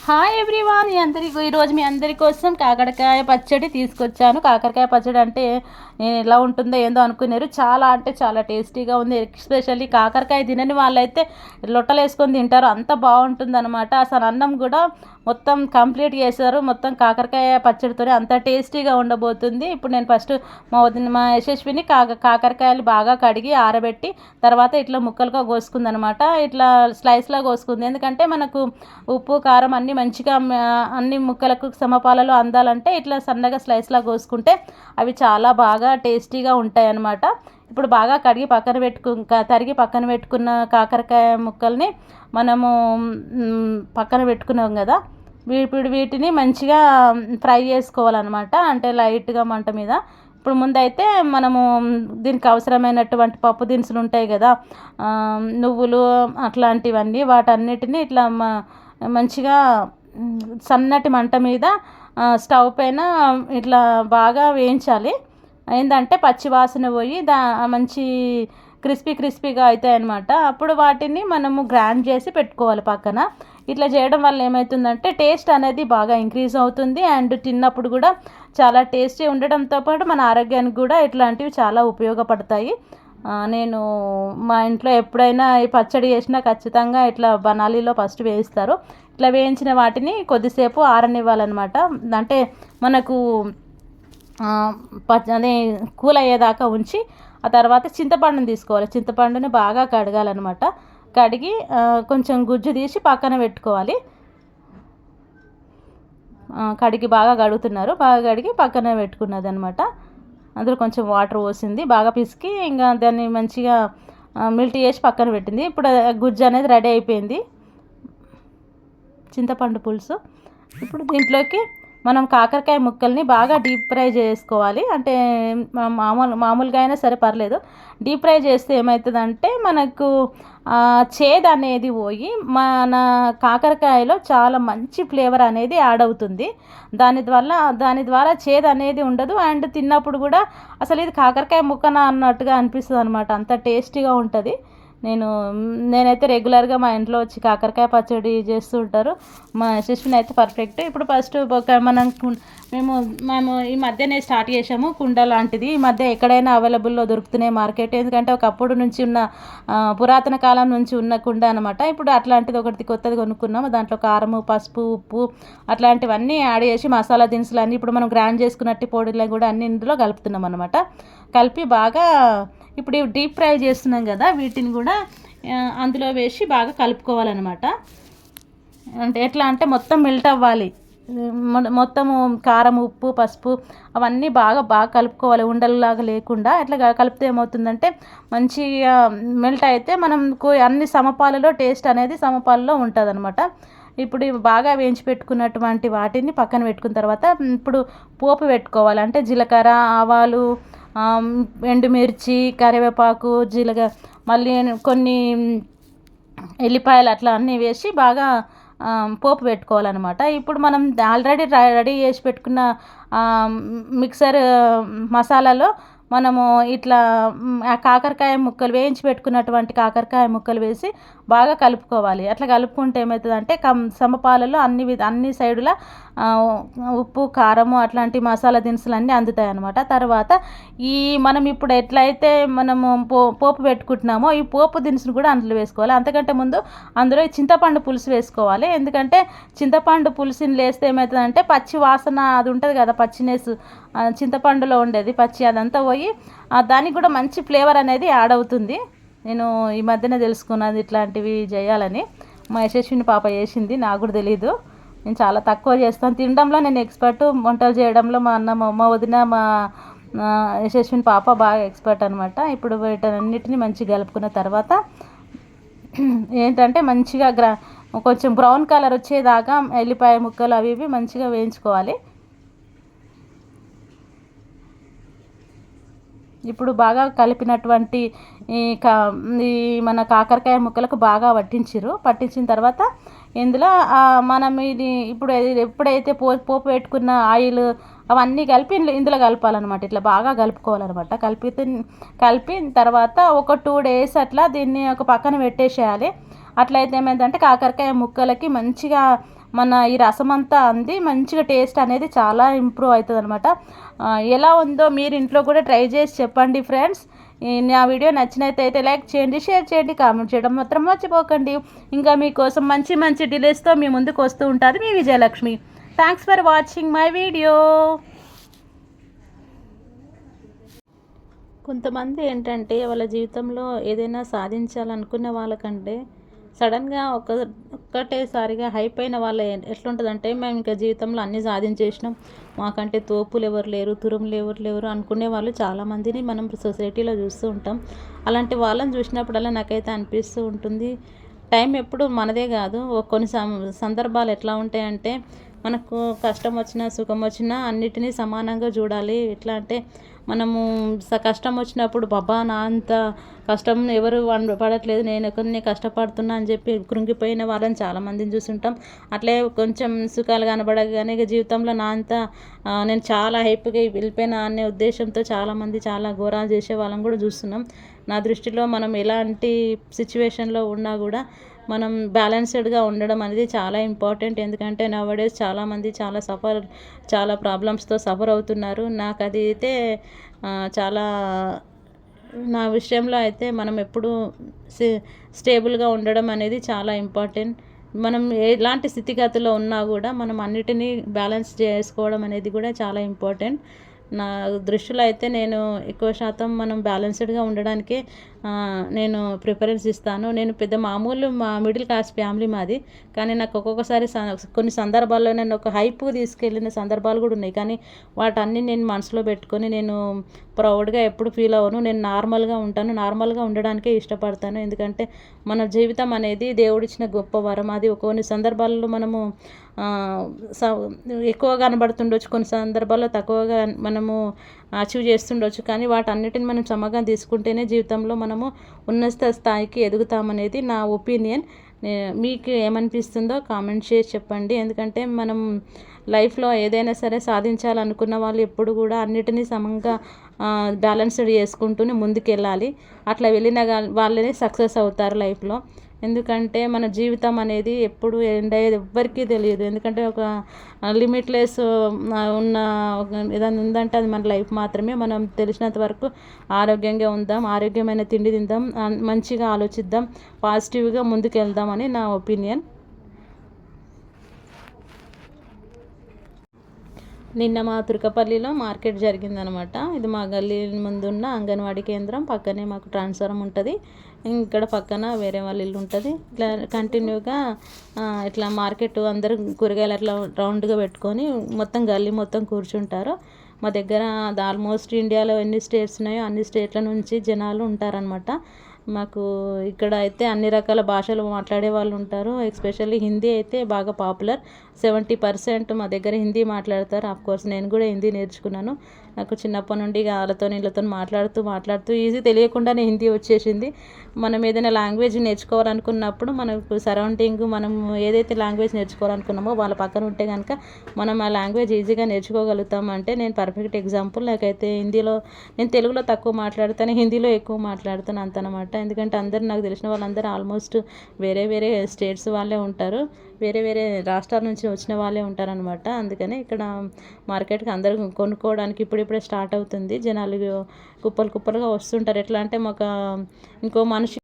Hi everyone, ఈరోజు మీ అందరి కోసం కాకరకాయ పచ్చడి తీసుకొచ్చాను. కాకరకాయ పచ్చడి అంటే ఎలా ఉంటుందో ఏందో అనుకున్నారు. చాలా అంటే చాలా టేస్టీగా ఉంది. ఎస్పెషల్లీ కాకరకాయ తినని వాళ్ళైతే లొట్టలు వేసుకొని తింటారు, అంత బాగుంటుంది అనమాట. అసలు అన్నం కూడా మొత్తం కంప్లీట్ చేశారు, మొత్తం కాకరకాయ పచ్చడితోనే అంత టేస్టీగా ఉండబోతుంది. ఇప్పుడు నేను ఫస్ట్ మా యశస్విని కాకరకాయలు బాగా కడిగి ఆరబెట్టి తర్వాత ఇట్లా ముక్కలుగా కోసుకుంది అనమాట. ఇట్లా స్లైస్లా కోసుకుంది, ఎందుకంటే మనకు ఉప్పు కారం అన్నీ మంచిగా అన్ని ముక్కలకు సమపాలలో అందాలంటే ఇట్లా సన్నగా స్లైస్లా కోసుకుంటే అవి చాలా బాగా టేస్టీగా ఉంటాయి అన్నమాట. ఇప్పుడు బాగా కడిగి తరిగి పక్కన పెట్టుకున్న కాకరకాయ ముక్కల్ని మనము పక్కన పెట్టుకున్నాం కదా, ఇప్పుడు వీటిని మంచిగా ఫ్రై చేసుకోవాలన్నమాట, అంటే లైట్గా మంట మీద. ఇప్పుడు ముందైతే మనము దీనికి అవసరమైనటువంటి పప్పు దినుసులు ఉంటాయి కదా, నువ్వులు అట్లాంటివన్నీ, వాటన్నిటిని ఇట్లా మంచిగా సన్నటి మంట మీద స్టవ్ పైన ఇట్లా బాగా వేయించాలి. ఏంటంటే పచ్చి వాసన పోయి మంచి క్రిస్పీగా అవుతాయి అన్నమాట. అప్పుడు వాటిని మనము గ్రైండ్ చేసి పెట్టుకోవాలి పక్కన. ఇట్లా చేయడం వల్ల ఏమవుతుందంటే టేస్ట్ అనేది బాగా ఇంక్రీజ్ అవుతుంది, అండ్ తిన్నప్పుడు కూడా చాలా టేస్టీ ఉండడంతో పాటు మన ఆరోగ్యానికి కూడా ఇట్లాంటివి చాలా ఉపయోగపడతాయి. నేను మా ఇంట్లో ఎప్పుడైనా ఈ పచ్చడి చేసినా ఖచ్చితంగా ఇట్లా బనాలీలో ఫస్ట్ వేయిస్తారు. ఇట్లా వేయించిన వాటిని కొద్దిసేపు ఆరనివ్వాలన్నమాట. అంటే మనకు అదే కూల్ అయ్యేదాకా ఉంచి ఆ తర్వాత చింతపండుని తీసుకోవాలి. చింతపండుని బాగా కడగాలన్నమాట. కడిగి కొంచెం గుజ్జు తీసి పక్కన పెట్టుకోవాలి. కడిగి బాగా కడుగుతున్నారు, బాగా కడిగి పక్కన పెట్టుకున్నది అనమాట. అందులో కొంచెం వాటర్ పోసింది, బాగా పిసికి ఇంకా దాన్ని మంచిగా మిల్ట్ చేసి పక్కన పెట్టింది. ఇప్పుడు గుజ్జు అనేది రెడీ అయిపోయింది, చింతపండు పులుసు. ఇప్పుడు దీంట్లోకి మనం కాకరకాయ ముక్కల్ని బాగా డీప్ ఫ్రై చేసుకోవాలి. అంటే మామూలుగా అయినా సరే పర్లేదు, డీప్ ఫ్రై చేస్తే ఏమవుతుందంటే మనకు చేదు అనేది పోయి మన కాకరకాయలో చాలా మంచి ఫ్లేవర్ అనేది యాడ్ అవుతుంది. దాని ద్వారా చేదు అనేది ఉండదు, అండ్ తిన్నప్పుడు కూడా అసలు ఇది కాకరకాయ ముక్కన అన్నట్టుగా అనిపిస్తుంది అనమాట, అంత టేస్టీగా ఉంటుంది. నేనైతే రెగ్యులర్గా మా ఇంట్లో వచ్చి కాకరకాయ పచ్చడి చేస్తూ ఉంటారు. మా యశస్విని అయితే పర్ఫెక్ట్. ఇప్పుడు ఫస్ట్ మేము ఈ మధ్యనే స్టార్ట్ చేసాము కుండ లాంటిది. ఈ మధ్య ఎక్కడైనా అవైలబుల్లో దొరుకుతున్నాయి మార్కెట్, ఎందుకంటే ఒకప్పుడు నుంచి ఉన్న పురాతన కాలం నుంచి ఉన్న కుండ అనమాట. ఇప్పుడు అట్లాంటిది ఒకటి కొత్తది కొనుక్కున్నాము. దాంట్లో కారము, పసుపు, ఉప్పు అట్లాంటివన్నీ యాడ్ చేసి మసాలా దినుసులు అన్నీ ఇప్పుడు మనం గ్రైండ్ చేసుకున్నట్టు పొడిలో కూడా అన్ని ఇందులో కలుపుతున్నాం అనమాట. కలిపి బాగా ఇప్పుడు డీప్ ఫ్రై చేస్తున్నాం కదా, వీటిని కూడా అందులో వేసి బాగా కలుపుకోవాలన్నమాట. అంటే ఎట్లా అంటే మొత్తం మెల్ట్ అవ్వాలి, మొత్తము కారం, ఉప్పు, పసుపు అవన్నీ బాగా కలుపుకోవాలి, ఉండల్లాగా లేకుండా. ఇట్లా కలిపితే ఏమవుతుందంటే మంచిగా మెల్ట్ అయితే మనకు అన్ని సమపాలలో టేస్ట్ అనేది సమపాలలో ఉంటుంది అనమాట. ఇప్పుడు బాగా వేయించి పెట్టుకున్నటువంటి వాటిని పక్కన పెట్టుకున్న తర్వాత ఇప్పుడు పోపు పెట్టుకోవాలి. అంటే జీలకర్ర, ఆవాలు, ఎండుమిర్చి, కరివేపాకు, మళ్ళీ కొన్ని ఎల్లిపాయలు అట్లా అన్నీ వేసి బాగా పోపు పెట్టుకోవాలన్నమాట. ఇప్పుడు మనం ఆల్రెడీ రెడీ చేసి పెట్టుకున్న మిక్సర్ మసాలాలో మనము ఇట్లా కాకరకాయ ముక్కలు వేయించి పెట్టుకున్నటువంటి కాకరకాయ ముక్కలు వేసి బాగా కలుపుకోవాలి. అట్లా కలుపుకుంటే ఏమవుతుందంటే సమపాలలో అన్ని సైడులా ఉప్పు, కారము అట్లాంటి మసాలా దినుసులు అన్నీ అందుతాయి అన్నమాట. తర్వాత మనం ఇప్పుడు ఎట్లయితే మనము పోపు పెట్టుకుంటున్నామో ఈ పోపు దినుసులు కూడా అందులో వేసుకోవాలి. అంతకంటే ముందు అందులో చింతపండు పులుసు వేసుకోవాలి. ఎందుకంటే చింతపండు పులుసుని వేస్తే ఏమవుతుందంటే పచ్చి వాసన అది ఉంటుంది కదా, పచ్చినెస్ చింతపండులో ఉండేది పచ్చి, అదంతా పోయి దానికి కూడా మంచి ఫ్లేవర్ అనేది యాడ్ అవుతుంది. నేను ఈ మధ్యనే తెలుసుకున్నది ఇట్లాంటివి చేయాలని. మా యశస్విని పాప చేసింది, నాకు కూడా తెలీదు. నేను చాలా తక్కువ చేస్తాను తినడంలో, నేను ఎక్స్పర్ట్. వంటలు చేయడంలో మా అన్న, మా వదిన, మా యశస్విని పాప బాగా ఎక్స్పర్ట్ అనమాట. ఇప్పుడు వీటన్నిటిని మంచిగా కలుపుకున్న తర్వాత ఏంటంటే మంచిగా కొంచెం బ్రౌన్ కలర్ వచ్చేదాకా ఎల్లిపాయ ముక్కలు అవి ఇవి మంచిగా వేయించుకోవాలి. ఇప్పుడు బాగా కలిపినటువంటి ఈ మన కాకరకాయ ముక్కలకు బాగా పట్టించిన తర్వాత ఇందులో మనం ఇది ఇప్పుడు ఎప్పుడైతే పోపు పెట్టుకున్న ఆయిల్ అవన్నీ కలిపి ఇందులో కలపాలన్నమాట. ఇట్లా బాగా కలుపుకోవాలన్నమాట. కలిపిన తర్వాత ఒక 2 days అట్లా దీన్ని ఒక పక్కన పెట్టేసేయాలి. అట్లయితే ఏమైందంటే కాకరకాయ ముక్కలకి మంచిగా మన ఈ రసం అంతా అంది మంచిగా టేస్ట్ అనేది చాలా ఇంప్రూవ్ అవుతుంది అనమాట. ఎలా ఉందో మీరు ఇంట్లో కూడా ట్రై చేసి చెప్పండి ఫ్రెండ్స్. నా వీడియో నచ్చినట్టయితే లైక్ చేయండి, షేర్ చేయండి, కామెంట్ చేయడం మాత్రం మర్చిపోకండి. ఇంకా మీకోసం మంచి మంచి డిలేస్తో మీ ముందుకు వస్తూ ఉంటుంది మీ Vijayalakshmi. Thanks for watching my video. కొంతమంది ఏంటంటే వాళ్ళ జీవితంలో ఏదైనా సాధించాలనుకునే వాళ్ళకంటే సడన్గా ఒక్కటేసారిగా హైప్ అయిన వాళ్ళ ఎట్లుంటుందంటే, మేము ఇంకా జీవితంలో అన్నీ సాధించేసినాం, మాకంటే తోపులు ఎవరు లేరు, తురుములు ఎవరు లేరు అనుకునే వాళ్ళు చాలామందిని మనం సొసైటీలో చూస్తూ ఉంటాం. అలాంటి వాళ్ళని చూసినప్పుడల్లా నాకైతే అనిపిస్తూ ఉంటుంది, టైం ఎప్పుడు మనదే కాదు. కొన్ని సందర్భాలు ఎట్లా ఉంటాయంటే, మనకు కష్టం వచ్చినా సుఖం వచ్చినా అన్నిటినీ సమానంగా చూడాలి. ఎట్లా అంటే, మనము కష్టం వచ్చినప్పుడు బాబా నా అంత కష్టం ఎవరు పడట్లేదు, నేను కొన్ని కష్టపడుతున్నా అని చెప్పి కృంగిపోయిన వాళ్ళని చాలామందిని చూస్తుంటాం. అట్లే కొంచెం సుఖాలు కనబడగానే ఇక జీవితంలో నా అంత నేను చాలా హైప్గా వెళ్ళిపోయినా అనే ఉద్దేశంతో చాలామంది చాలా ఘోరాలు చేసే వాళ్ళని కూడా చూస్తున్నాం. నా దృష్టిలో మనం ఎలాంటి సిచ్యువేషన్లో ఉన్నా కూడా మనం బ్యాలెన్స్డ్గా ఉండడం అనేది చాలా ఇంపార్టెంట్. ఎందుకంటే నౌడేస్ చాలామంది చాలా ప్రాబ్లమ్స్తో సఫర్ అవుతున్నారు. నాకు అది అయితే చాలా నా విషయంలో అయితే మనం ఎప్పుడూ స్టేబుల్గా ఉండడం అనేది చాలా ఇంపార్టెంట్. మనం ఎలాంటి స్థితిగతిలో ఉన్నా కూడా మనం అన్నిటినీ బ్యాలెన్స్ చేసుకోవడం అనేది కూడా చాలా ఇంపార్టెంట్. నా దృష్టిలో అయితే నేను ఎక్కువ శాతం మనం బ్యాలెన్స్డ్గా ఉండడానికే నేను ప్రిఫరెన్స్ ఇస్తాను. నేను పెద్ద మామూలు మిడిల్ క్లాస్ ఫ్యామిలీ మాది, కానీ నాకు ఒక్కొక్కసారి కొన్ని సందర్భాల్లో నేను ఒక హైప్కి తీసుకెళ్ళిన సందర్భాలు కూడా ఉన్నాయి. కానీ వాటన్నీ నేను మనసులో పెట్టుకొని నేను ప్రౌడ్గా ఎప్పుడు ఫీల్ అవ్వను. నేను నార్మల్గా ఉంటాను, నార్మల్గా ఉండడానికే ఇష్టపడతాను. ఎందుకంటే మన జీవితం అనేది దేవుడిచ్చిన గొప్ప వరం. అది కొన్ని సందర్భాల్లో మనము ఎక్కువగా కనబడుతుండొచ్చు, కొన్ని సందర్భాల్లో తక్కువగా మనము అచీవ్ చేస్తుండొచ్చు. కానీ వాటన్నిటిని మనం సమగా తీసుకుంటేనే జీవితంలో మనము ఉన్నత స్థాయికి ఎదుగుతామనేది నా ఒపీనియన్. మీకు ఏమనిపిస్తుందో కామెంట్ చేసి చెప్పండి. ఎందుకంటే మనం లైఫ్లో ఏదైనా సరే సాధించాలనుకున్న వాళ్ళు ఎప్పుడు కూడా అన్నిటినీ సమంగా బ్యాలెన్స్డ్ చేసుకుంటూనే ముందుకెళ్ళాలి. అట్లా వెళ్ళిన వాళ్ళనే సక్సెస్ అవుతారు లైఫ్లో. ఎందుకంటే మన జీవితం అనేది ఎప్పుడు ఎండ్ అయ్యేది ఎవ్వరికీ తెలియదు. ఎందుకంటే ఒక లిమిట్లెస్ ఉన్న ఏదైనా ఉందంటే అది మన లైఫ్ మాత్రమే. మనం తెలిసినంత వరకు ఆరోగ్యంగా ఉందాం, ఆరోగ్యమైన తిండి తిందాం, మంచిగా ఆలోచిద్దాం, పాజిటివ్గా ముందుకెళ్దాం అని నా ఒపీనియన్. నిన్న మా తుర్కపల్లిలో మార్కెట్ జరిగిందనమాట. ఇది మా గల్లీ ముందున్న అంగన్వాడీ కేంద్రం, పక్కనే మాకు ట్రాన్స్ఫారం ఉంటుంది. ఇక్కడ పక్కన వేరే వాళ్ళ ఇల్లు ఉంటుంది. ఇట్లా కంటిన్యూగా ఇట్లా మార్కెట్ అందరూ కూరగాయలు అట్లా రౌండ్గా పెట్టుకొని మొత్తం గల్లీ మొత్తం కూర్చుంటారు. మా దగ్గర ఆల్మోస్ట్ ఇండియాలో ఎన్ని స్టేట్స్ ఉన్నాయో అన్ని స్టేట్ల నుంచి జనాలు ఉంటారనమాట. మాకు ఇక్కడ అయితే అన్ని రకాల భాషలు మాట్లాడే వాళ్ళు ఉంటారు. ఎస్పెషల్లీ హిందీ అయితే బాగా పాపులర్. 70% మా దగ్గర హిందీ మాట్లాడతారు. ఆఫ్కోర్స్ నేను కూడా హిందీ నేర్చుకున్నాను. నాకు చిన్నప్పటి నుండి వీళ్ళతో మాట్లాడుతూ ఈజీ తెలియకుండానే హిందీ వచ్చేసింది. మనం ఏదైనా లాంగ్వేజ్ నేర్చుకోవాలనుకున్నప్పుడు మనకు సరౌండింగ్ మనం ఏదైతే లాంగ్వేజ్ నేర్చుకోవాలనుకున్నామో వాళ్ళ పక్కన ఉంటే కనుక మనం ఆ లాంగ్వేజ్ ఈజీగా నేర్చుకోగలుగుతాం. అంటే నేను పర్ఫెక్ట్ ఎగ్జాంపుల్. నాకైతే నేను తెలుగులో తక్కువ మాట్లాడతాను, హిందీలో ఎక్కువ మాట్లాడుతాను అంతనమాట. ఎందుకంటే అందరూ నాకు తెలిసిన వాళ్ళందరూ ఆల్మోస్ట్ వేరే వేరే స్టేట్స్ వాళ్ళే ఉంటారు, వేరే వేరే రాష్ట్రాల నుంచి వచ్చిన వాళ్ళే ఉంటారనమాట. అందుకని ఇక్కడ మార్కెట్కి అందరూ కొనుక్కోవడానికి ఇప్పుడిప్పుడే స్టార్ట్ అవుతుంది. జనాలు కుప్పలుగా వస్తుంటారు. ఎట్లా అంటే ఇంకో మనిషి